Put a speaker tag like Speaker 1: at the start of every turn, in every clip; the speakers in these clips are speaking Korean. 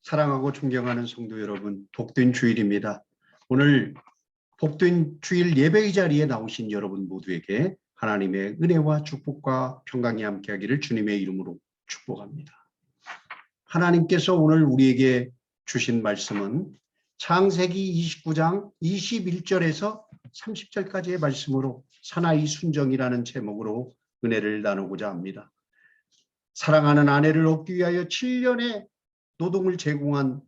Speaker 1: 사랑하고 존경하는 성도 여러분, 복된 주일입니다. 오늘 복된 주일 예배의 자리에 나오신 여러분 모두에게 하나님의 은혜와 축복과 평강이 함께하기를 주님의 이름으로 축복합니다. 하나님께서 오늘 우리에게 주신 말씀은 창세기 29장 21절에서 30절까지의 말씀으로 사나이 순정이라는 제목으로 은혜를 나누고자 합니다. 사랑하는 아내를 얻기 위하여 7년의 노동을 제공한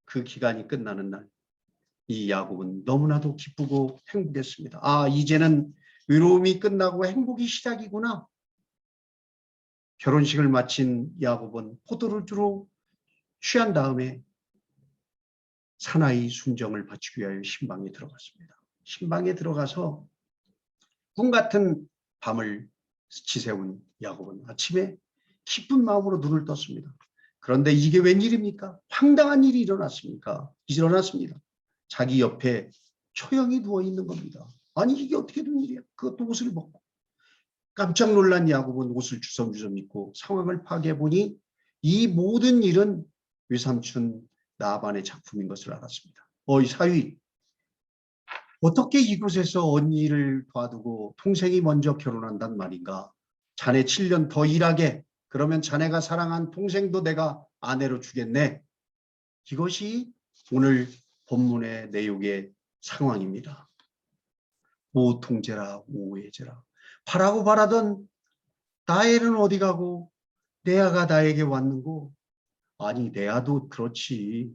Speaker 1: 그 기간이 끝나는 날, 이 야곱은 너무나도 기쁘고 행복했습니다. 아, 이제는 외로움이 끝나고 행복이 시작이구나. 결혼식을 마친 야곱은 포도를 주로 취한 다음에 사나이 순정을 바치기 위하여 신방에 들어갔습니다. 신방에 들어가서 꿈 같은 밤을 지새운 야곱은 아침에 기쁜 마음으로 눈을 떴습니다. 그런데 이게 웬일입니까? 황당한 일이 일어났습니다. 자기 옆에 초영이 누워있는 겁니다. 아니, 이게 어떻게 된 일이야? 그것도 옷을 벗고. 깜짝 놀란 야곱은 옷을 주섬주섬 입고 상황을 파악해보니 이 모든 일은 외삼촌 라반의 작품인 것을 알았습니다. 어이 사위, 어떻게 이곳에서 언니를 봐두고 동생이 먼저 결혼한단 말인가? 자네 7년 더 일하게. 그러면 자네가 사랑한 동생도 내가 아내로 주겠네. 이것이 오늘 본문의 내용의 상황입니다. 오 통제라 오해제라. 바라고 바라던 나엘은 어디 가고 레아가 나에게 왔는고. 아니, 레아도 그렇지.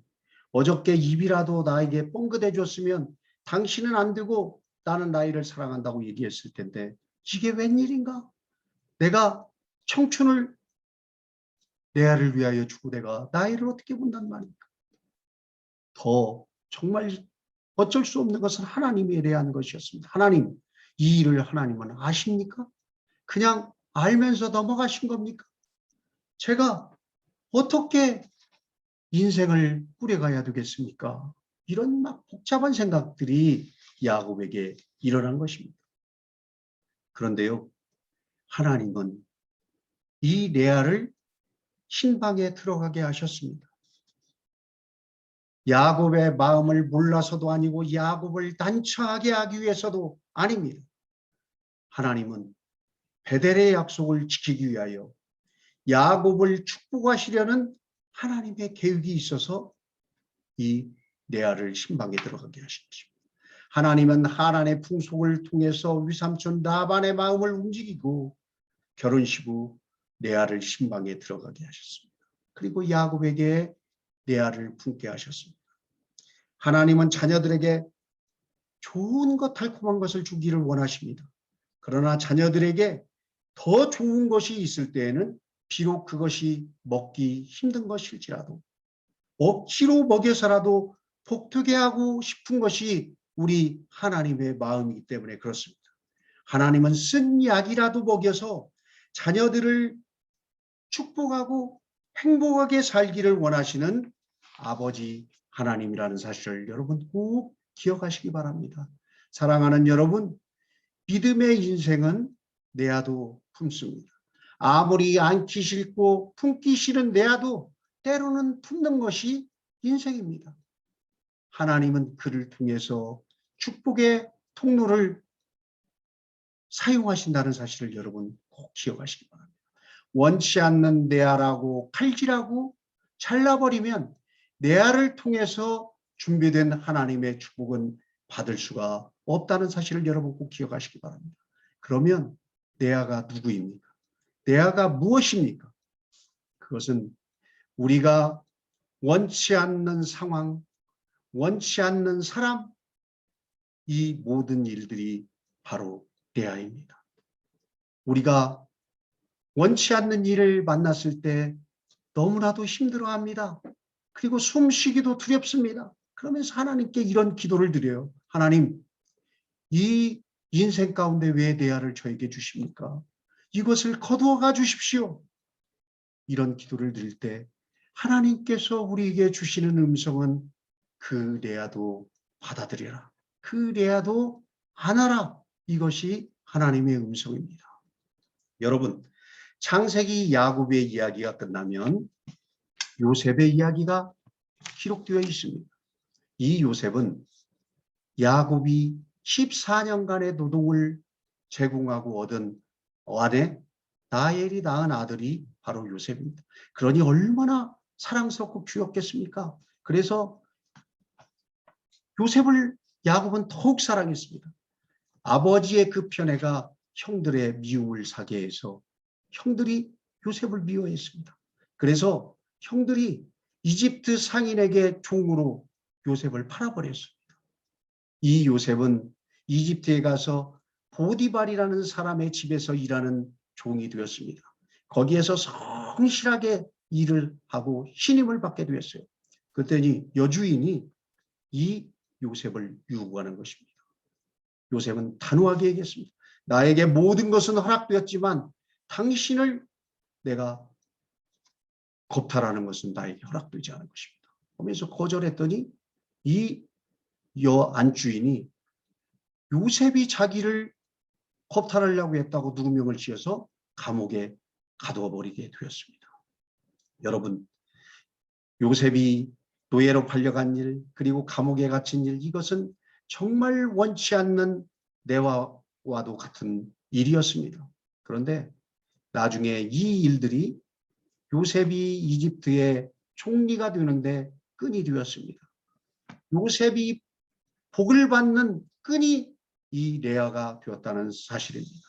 Speaker 1: 어저께 입이라도 나에게 뻥긋해 줬으면 당신은 안 되고 나는 나엘을 사랑한다고 얘기했을 텐데 이게 웬일인가? 내가 청춘을 레아를 위하여 주고 내가 나엘을 어떻게 본단 말입니까? 더 정말 어쩔 수 없는 것은 하나님이 레아한 것이었습니다. 하나님, 이 일을 하나님은 아십니까? 그냥 알면서 넘어가신 겁니까? 제가 어떻게 인생을 꾸려가야 되겠습니까? 이런 막 복잡한 생각들이 야곱에게 일어난 것입니다. 그런데요, 하나님은 이 레아를 신방에 들어가게 하셨습니다. 야곱의 마음을 몰라서도 아니고 야곱을 단처하게 하기 위해서도 아닙니다. 하나님은 베델의 약속을 지키기 위하여 야곱을 축복하시려는 하나님의 계획이 있어서 이 레아를 신방에 들어가게 하신 것입니다. 하나님은 하란의 풍속을 통해서 위삼촌 라반의 마음을 움직이고 결혼식 후 레아를 신방에 들어가게 하셨습니다. 그리고 야곱에게 레아를 품게 하셨습니다. 하나님은 자녀들에게 좋은 것, 달콤한 것을 주기를 원하십니다. 그러나 자녀들에게 더 좋은 것이 있을 때에는 비록 그것이 먹기 힘든 것일지라도 억지로 먹여서라도 복되게 하고 싶은 것이 우리 하나님의 마음이기 때문에 그렇습니다. 하나님은 쓴 약이라도 먹여서 자녀들을 축복하고 행복하게 살기를 원하시는 아버지 하나님이라는 사실을 여러분 꼭 기억하시기 바랍니다. 사랑하는 여러분, 믿음의 인생은 레아도 품습니다. 아무리 안기 싫고 품기 싫은 레아도 때로는 품는 것이 인생입니다. 하나님은 그를 통해서 축복의 통로를 사용하신다는 사실을 여러분 꼭 기억하시기 바랍니다. 원치 않는 레아라고 칼질하고 잘라버리면 레아를 통해서 준비된 하나님의 축복은 받을 수가 없다는 사실을 여러분 꼭 기억하시기 바랍니다. 그러면 레아가 누구입니까? 레아가 무엇입니까? 그것은 우리가 원치 않는 상황, 원치 않는 사람, 이 모든 일들이 바로 레아입니다. 우리가 원치 않는 일을 만났을 때 너무나도 힘들어합니다. 그리고 숨쉬기도 두렵습니다. 그러면서 하나님께 이런 기도를 드려요. 하나님, 이 인생 가운데 왜 레아를 저에게 주십니까? 이것을 거두어가 주십시오. 이런 기도를 드릴 때 하나님께서 우리에게 주시는 음성은 그 레아도 받아들여라. 그 레아도 안아라. 이것이 하나님의 음성입니다. 여러분, 창세기 야곱의 이야기가 끝나면 요셉의 이야기가 기록되어 있습니다. 이 요셉은 야곱이 14년간의 노동을 제공하고 얻은 아내 라헬이 낳은 아들이 바로 요셉입니다. 그러니 얼마나 사랑스럽고 귀엽겠습니까? 그래서 요셉을 야곱은 더욱 사랑했습니다. 아버지의 그 편애가 형들의 미움을 사게 해서 형들이 요셉을 미워했습니다. 그래서 형들이 이집트 상인에게 종으로 요셉을 팔아버렸습니다. 이 요셉은 이집트에 가서 보디발이라는 사람의 집에서 일하는 종이 되었습니다. 거기에서 성실하게 일을 하고 신임을 받게 되었어요. 그랬더니 여주인이 이 요셉을 유혹하는 것입니다. 요셉은 단호하게 얘기했습니다. 나에게 모든 것은 허락되었지만 당신을 내가 겁탈하는 것은 나에게 허락되지 않은 것입니다. 하면서 거절했더니 이 안주인이 요셉이 자기를 겁탈하려고 했다고 누명을 지어서 감옥에 가두어버리게 되었습니다. 여러분, 요셉이 노예로 팔려간 일, 그리고 감옥에 갇힌 일, 이것은 정말 원치 않는 내와도 같은 일이었습니다. 그런데 나중에 이 일들이 요셉이 이집트의 총리가 되는데 끈이 되었습니다. 요셉이 복을 받는 끈이 이 레아가 되었다는 사실입니다.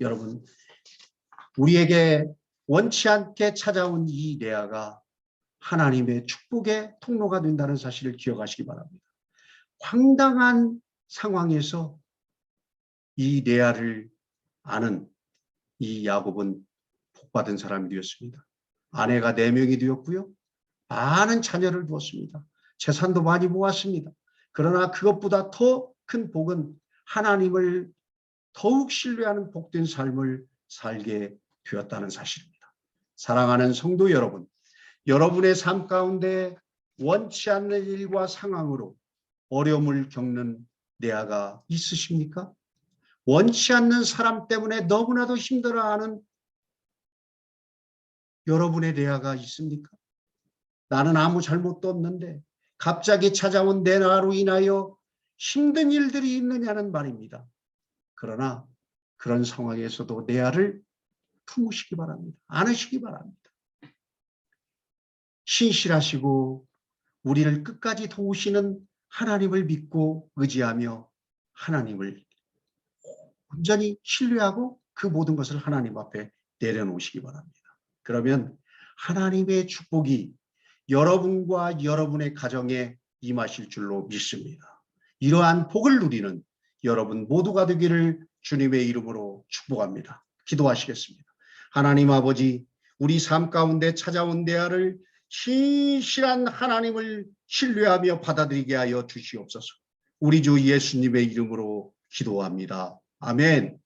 Speaker 1: 여러분, 우리에게 원치 않게 찾아온 이 레아가 하나님의 축복의 통로가 된다는 사실을 기억하시기 바랍니다. 황당한 상황에서 이 레아를 아는 이 야곱은 복받은 사람이 되었습니다. 아내가 4명이 되었고요. 많은 자녀를 두었습니다. 재산도 많이 모았습니다. 그러나 그것보다 더 큰 복은 하나님을 더욱 신뢰하는 복된 삶을 살게 되었다는 사실입니다. 사랑하는 성도 여러분, 여러분의 삶 가운데 원치 않는 일과 상황으로 어려움을 겪는 레아가 있으십니까? 원치 않는 사람 때문에 너무나도 힘들어하는 여러분의 레아가 있습니까? 나는 아무 잘못도 없는데 갑자기 찾아온 내 나로 인하여 힘든 일들이 있느냐는 말입니다. 그러나 그런 상황에서도 레아를 품으시기 바랍니다. 안으시기 바랍니다. 신실하시고 우리를 끝까지 도우시는 하나님을 믿고 의지하며 하나님을 온전히 신뢰하고 그 모든 것을 하나님 앞에 내려놓으시기 바랍니다. 그러면 하나님의 축복이 여러분과 여러분의 가정에 임하실 줄로 믿습니다. 이러한 복을 누리는 여러분 모두가 되기를 주님의 이름으로 축복합니다. 기도하시겠습니다. 하나님 아버지, 우리 삶 가운데 찾아온 레아를 신실한 하나님을 신뢰하며 받아들이게 하여 주시옵소서. 우리 주 예수님의 이름으로 기도합니다. 아멘.